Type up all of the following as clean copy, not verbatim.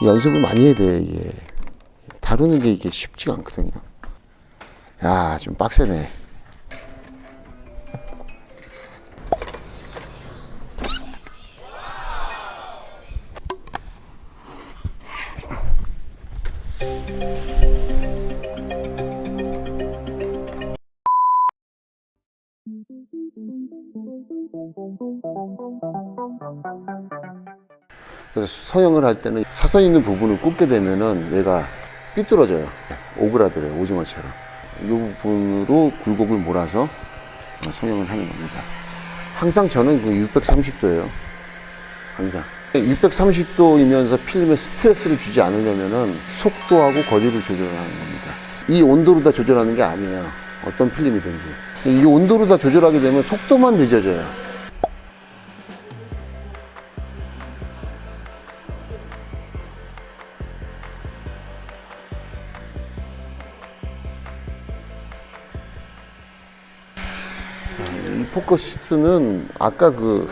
연습을 많이 해야 돼, 이게. 다루는 게 이게 쉽지가 않거든요. 야, 좀 빡세네. 그래서 서형을 할 때는 사선 있는 부분을 굽게 되면은 얘가 삐뚤어져요. 오그라들어요, 오징어처럼. 이 부분으로 굴곡을 몰아서 서형을 하는 겁니다. 항상 저는 그 630도예요. 항상. 630도이면서 필름에 스트레스를 주지 않으려면은 속도하고 거리를 조절하는 겁니다. 이 온도로 다 조절하는 게 아니에요. 어떤 필름이든지. 이 온도로 다 조절하게 되면 속도만 늦어져요. 이 포커스는 아까 그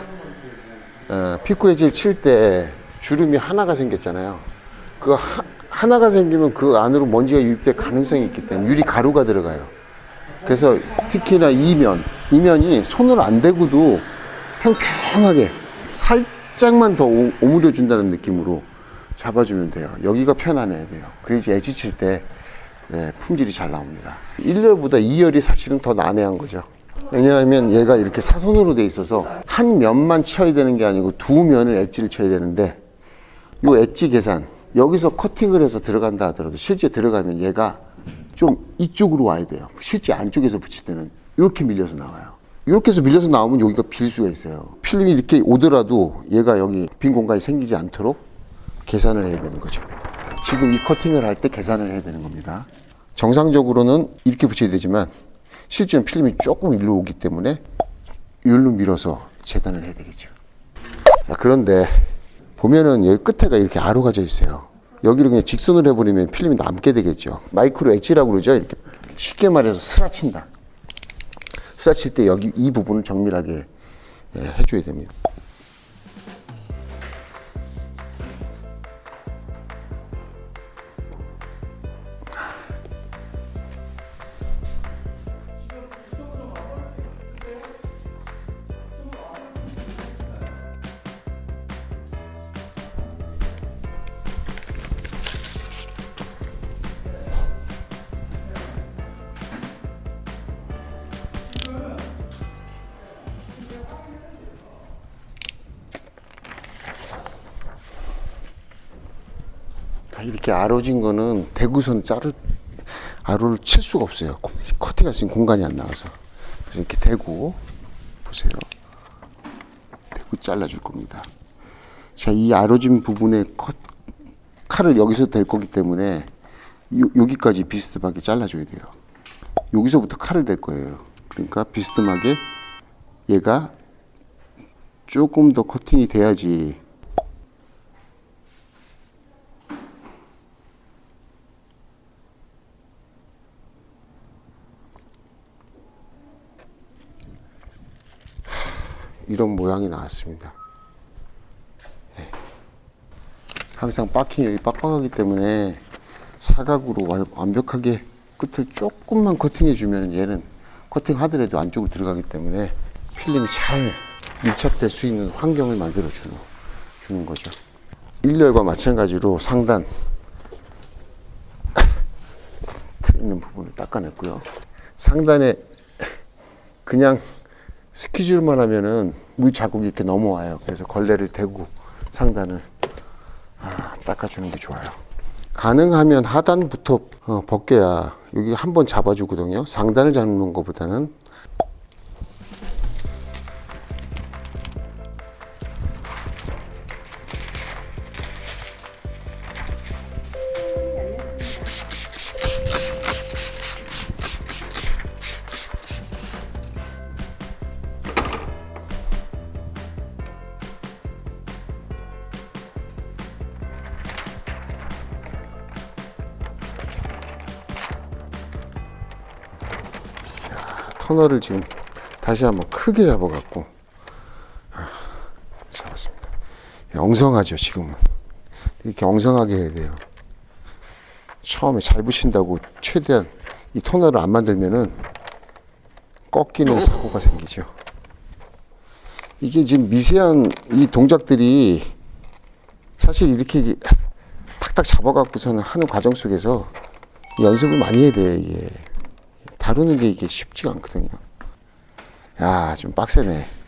피코 엣지를 칠 때 주름이 하나가 생겼잖아요. 그 하나가 생기면 그 안으로 먼지가 유입될 가능성이 있기 때문에 유리 가루가 들어가요. 그래서 특히나 이면이 손을 안 대고도 평평하게 살짝만 더 오므려 준다는 느낌으로 잡아주면 돼요. 여기가 편안해야 돼요. 그래야지 엣지 칠 때 품질이 잘 나옵니다. 1열보다 2열이 사실은 더 난해한 거죠. 왜냐하면 얘가 이렇게 사선으로 돼 있어서 한 면만 쳐야 되는 게 아니고 두 면을 엣지를 쳐야 되는데, 요 엣지 계산, 여기서 커팅을 해서 들어간다 하더라도 실제 들어가면 얘가 좀 이쪽으로 와야 돼요. 실제 안쪽에서 붙일 때는 이렇게 밀려서 나와요. 이렇게 해서 밀려서 나오면 여기가 빌 수가 있어요. 필름이 이렇게 오더라도 얘가 여기 빈 공간이 생기지 않도록 계산을 해야 되는 거죠. 지금 이 커팅을 할 때 계산을 해야 되는 겁니다. 정상적으로는 이렇게 붙여야 되지만 실제는 필름이 조금 일로 오기 때문에 일로 밀어서 재단을 해야 되겠죠. 자, 그런데 보면은 여기 끝에가 이렇게 아로가져 있어요. 여기를 그냥 직선으로 해버리면 필름이 남게 되겠죠. 마이크로 엣지라고 그러죠. 이렇게 쉽게 말해서 스라친다. 스라칠 때 여기 이 부분을 정밀하게 해줘야 됩니다. 이렇게 아로진 거는 대구선 아로를 칠 수가 없어요. 커팅할 수 있는 공간이 안 나와서. 그래서 이렇게 대고, 보세요. 대고 잘라줄 겁니다. 자, 이 아로진 부분에 칼을 여기서 댈 거기 때문에 여기까지 비스듬하게 잘라줘야 돼요. 여기서부터 칼을 댈 거예요. 그러니까 비스듬하게 얘가 조금 더 커팅이 돼야지 이런 모양이 나왔습니다. 네. 항상 바킹이 빡빡하기 때문에 사각으로 완벽하게 끝을 조금만 커팅해 주면 얘는 커팅하더라도 안쪽으로 들어가기 때문에 필름이 잘 밀착될 수 있는 환경을 만들어 주는 거죠. 1열과 마찬가지로 상단 틀 있는 부분을 닦아냈고요. 상단에 그냥 스퀴줄만 하면은 물 자국이 이렇게 넘어와요. 그래서 걸레를 대고 상단을 닦아주는 게 좋아요. 가능하면 하단부터 벗겨야 여기 한번 잡아주거든요. 상단을 잡는 것보다는. 터널을 지금 다시 한번 크게 잡아갖고 잡았습니다. 엉성하죠 지금은. 이렇게 엉성하게 해야 돼요. 처음에 잘 붙인다고 최대한 이 토너를 안 만들면은 꺾이는 사고가 생기죠. 이게 지금 미세한 이 동작들이 사실 이렇게 탁탁 잡아갖고서는 하는 과정 속에서 연습을 많이 해야 돼. 이게 다루는 게 이게 쉽지가 않거든요. 야, 좀 빡세네.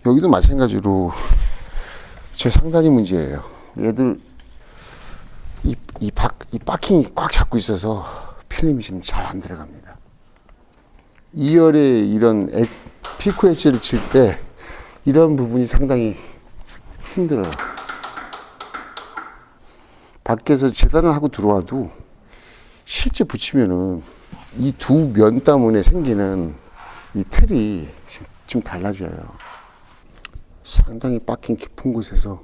여기도 마찬가지로 제 상단이 문제예요. 얘들 이 바킹이 꽉 잡고 있어서 필름이 지금 잘 안 들어갑니다. 2열에 이런 피코 엣지를 칠 때 이런 부분이 상당히 힘들어요. 밖에서 재단을 하고 들어와도 실제 붙이면은 이 두 면 때문에 생기는 이 틀이 좀 달라져요. 상당히 박힌 깊은 곳에서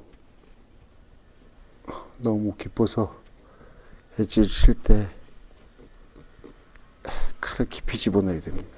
너무 깊어서 엣지를 칠 때 칼을 깊이 집어넣어야 됩니다.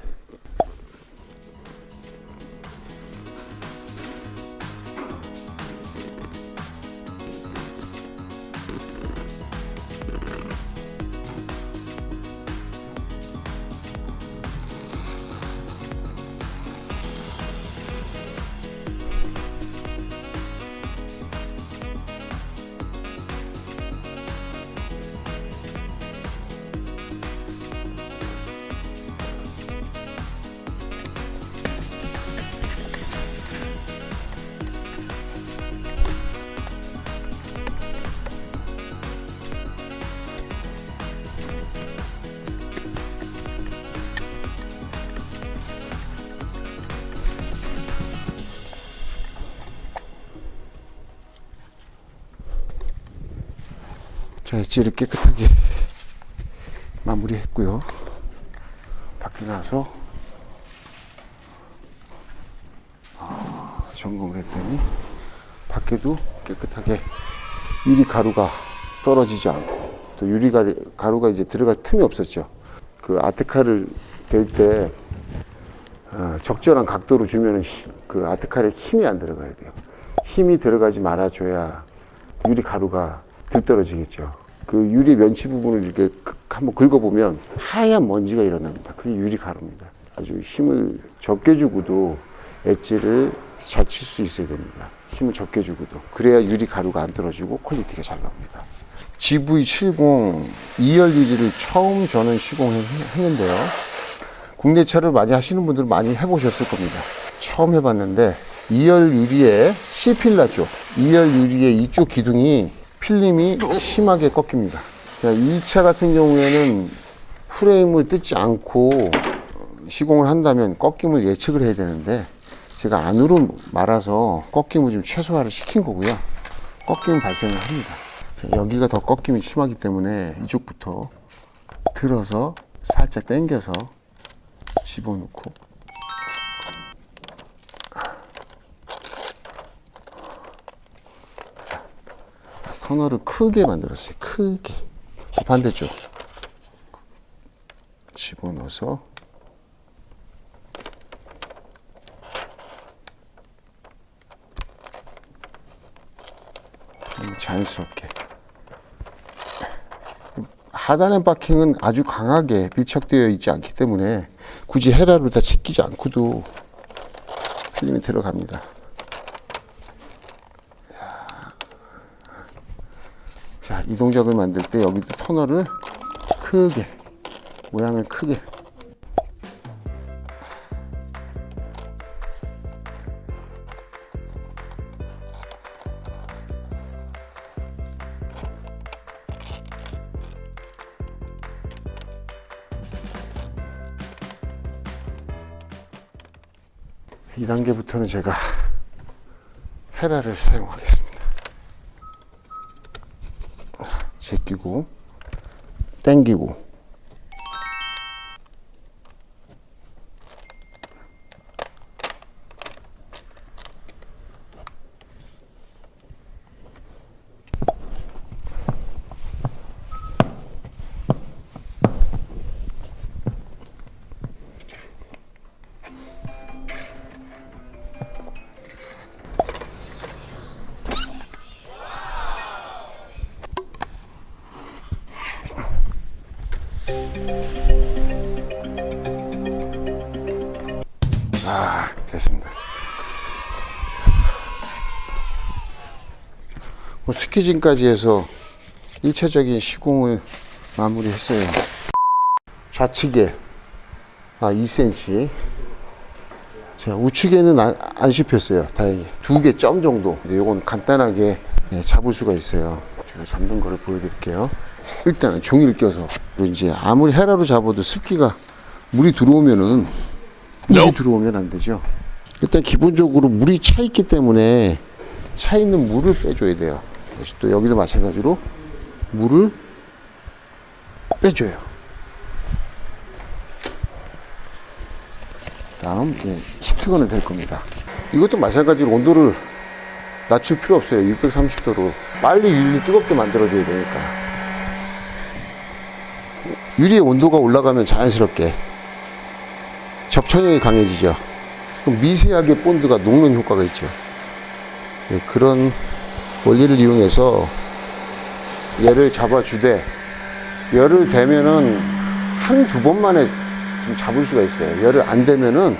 자, 엣지를 깨끗하게 마무리했고요. 밖에 나서 점검을 했더니 밖에도 깨끗하게 유리 가루가 떨어지지 않고 또 유리 가루가 이제 들어갈 틈이 없었죠. 그 아트칼을 댈 때 적절한 각도로 주면은 그 아트칼에 힘이 안 들어가야 돼요. 힘이 들어가지 말아줘야 유리 가루가 들 떨어지겠죠. 그 유리 면치 부분을 이렇게 한번 긁어보면 하얀 먼지가 일어납니다. 그게 유리 가루입니다. 아주 힘을 적게 주고도 엣지를 잘 칠 수 있어야 됩니다. 힘을 적게 주고도. 그래야 유리 가루가 안 떨어지고 퀄리티가 잘 나옵니다. GV70 2열 유리를 처음 저는 시공했는데요. 국내 차를 많이 하시는 분들은 많이 해보셨을 겁니다. 처음 해봤는데 2열 유리의 C필라 쪽, 2열 유리의 이쪽 기둥이 필름이 심하게 꺾입니다. 이 차 같은 경우에는 프레임을 뜯지 않고 시공을 한다면 꺾임을 예측을 해야 되는데 제가 안으로 말아서 꺾임을 좀 최소화를 시킨 거고요. 꺾임은 발생을 합니다. 여기가 더 꺾임이 심하기 때문에 이쪽부터 들어서 살짝 당겨서 집어넣고 터널을 크게 만들었어요. 크게. 반대쪽 집어넣어서 자연스럽게. 하단의 바킹은 아주 강하게 밀착되어 있지 않기 때문에 굳이 헤라를 다 제끼지 않고도 필름이 들어갑니다. 자, 이 동작을 만들 때 여기도 터널을 크게, 모양을 크게. 2단계부터는 제가 헤라를 사용하겠습니다. 제끼고 당기고 스퀴징까지 해서 1차적인 시공을 마무리했어요. 좌측에 2cm. 자, 우측에는 안 씹혔어요. 다행히. 2개 점 정도. 이건 간단하게 잡을 수가 있어요. 제가 잡는 거를 보여드릴게요. 일단은 종이를 껴서. 이제 아무리 헤라로 잡아도 습기가 물이 들어오면 안 되죠. 일단 기본적으로 물이 차 있기 때문에 차 있는 물을 빼줘야 돼요. 그래서 또 여기도 마찬가지로 물을 빼줘요. 다음 히트건을 댈 겁니다. 이것도 마찬가지로 온도를 낮출 필요 없어요. 630도로 빨리 유리를 뜨겁게 만들어줘야 되니까. 유리의 온도가 올라가면 자연스럽게 접착력이 강해지죠. 그럼 미세하게 본드가 녹는 효과가 있죠. 그런 원리를 이용해서 얘를 잡아주되, 열을 대면은 한두 번만에 좀 잡을 수가 있어요. 열을 안 대면은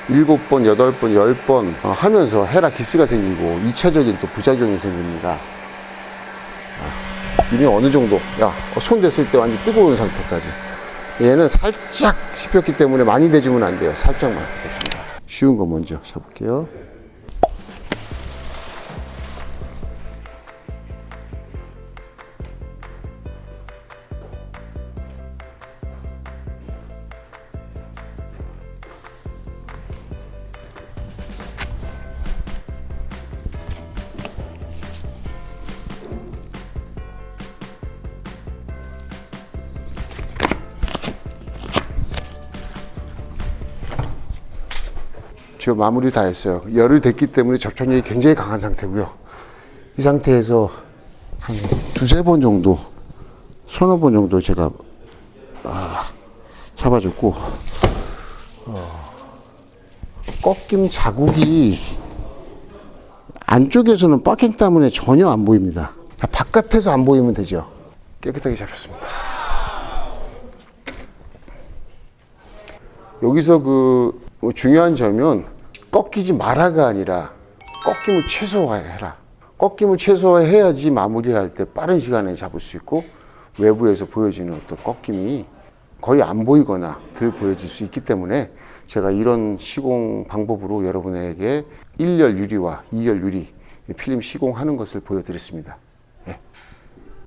7번, 8번, 10번 하면서 헤라 기스가 생기고 2차적인 또 부작용이 생깁니다. 이미 어느 정도, 손 댔을 때 완전 뜨거운 상태까지. 얘는 살짝 씹혔기 때문에 많이 대주면 안 돼요. 살짝만 됐습니다. 쉬운 거 먼저 잡을게요. 저 마무리 다 했어요. 열을 댔기 때문에 접촉력이 굉장히 강한 상태고요. 이 상태에서 한 두세 번 정도, 서너 번 정도 제가 잡아줬고, 꺾임 자국이 안쪽에서는 바킹 때문에 전혀 안 보입니다. 자, 바깥에서 안 보이면 되죠. 깨끗하게 잡혔습니다. 여기서 중요한 점은 꺾이지 마라가 아니라 꺾임을 최소화해라. 꺾임을 최소화해야지 마무리를 할 때 빠른 시간에 잡을 수 있고, 외부에서 보여지는 어떤 꺾임이 거의 안 보이거나 덜 보여질 수 있기 때문에 제가 이런 시공 방법으로 여러분에게 1열 유리와 2열 유리 필름 시공하는 것을 보여드렸습니다.